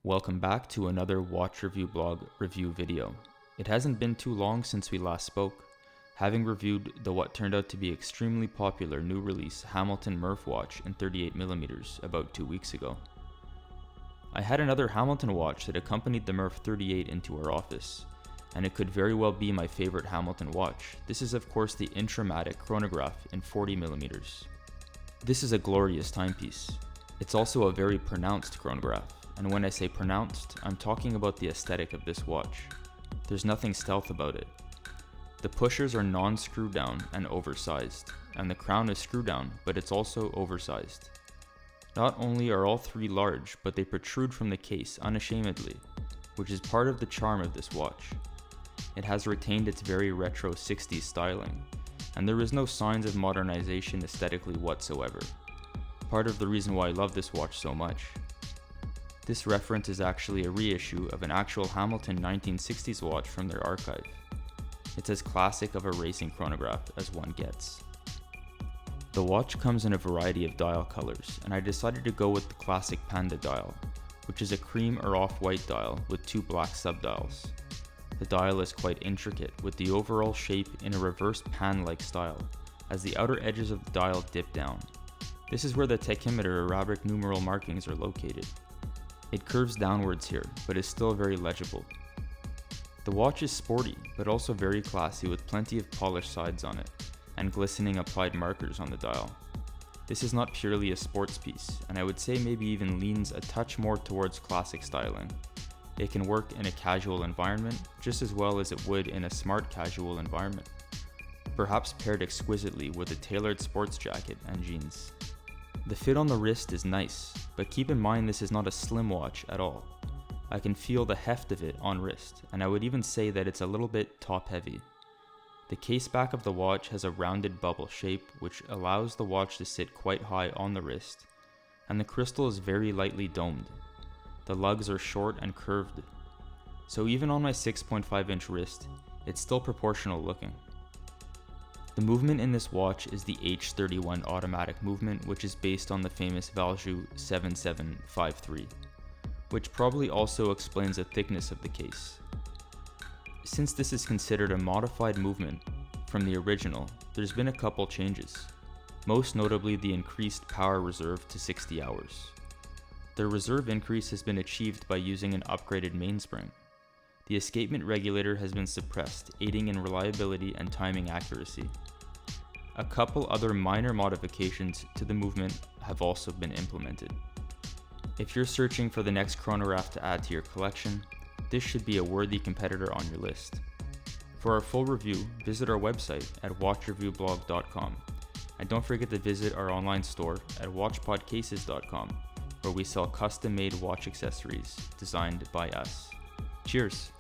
Welcome back to another watch review blog review video. It hasn't been too long since we last spoke, having reviewed the what turned out to be extremely popular new release Hamilton Murph watch in 38mm about 2 weeks ago. I had another Hamilton watch that accompanied the Murph 38 into our office, and it could very well be my favorite Hamilton watch. This is of course the Intra-Matic Chronograph in 40mm. This is a glorious timepiece. It's also a very pronounced chronograph. And when I say pronounced, I'm talking about the aesthetic of this watch. There's nothing stealth about it. The pushers are non-screw down and oversized, and the crown is screw down, but it's also oversized. Not only are all three large, but they protrude from the case unashamedly, which is part of the charm of this watch. It has retained its very retro 60s styling, and there is no signs of modernization aesthetically whatsoever. Part of the reason why I love this watch so much. This reference is actually a reissue of an actual Hamilton 1960s watch from their archive. It's as classic of a racing chronograph as one gets. The watch comes in a variety of dial colors, and I decided to go with the classic panda dial, which is a cream or off-white dial with two black subdials. The dial is quite intricate, with the overall shape in a reverse pan-like style, as the outer edges of the dial dip down. This is where the tachymeter Arabic numeral markings are located. It curves downwards here, but is still very legible. The watch is sporty, but also very classy with plenty of polished sides on it, and glistening applied markers on the dial. This is not purely a sports piece, and I would say maybe even leans a touch more towards classic styling. It can work in a casual environment just as well as it would in a smart casual environment, perhaps paired exquisitely with a tailored sports jacket and jeans. The fit on the wrist is nice, but keep in mind this is not a slim watch at all. I can feel the heft of it on wrist, and I would even say that it's a little bit top heavy. The case back of the watch has a rounded bubble shape which allows the watch to sit quite high on the wrist, and the crystal is very lightly domed. The lugs are short and curved, so even on my 6.5-inch wrist, it's still proportional looking. The movement in this watch is the H31 automatic movement, which is based on the famous Valjoux 7753, which probably also explains the thickness of the case. Since this is considered a modified movement from the original, there's been a couple changes, most notably the increased power reserve to 60 hours. The reserve increase has been achieved by using an upgraded mainspring. The escapement regulator has been suppressed, aiding in reliability and timing accuracy. A couple other minor modifications to the movement have also been implemented. If you're searching for the next chronograph to add to your collection, this should be a worthy competitor on your list. For our full review, visit our website at watchreviewblog.com, and don't forget to visit our online store at watchpodcases.com, where we sell custom-made watch accessories designed by us. Cheers!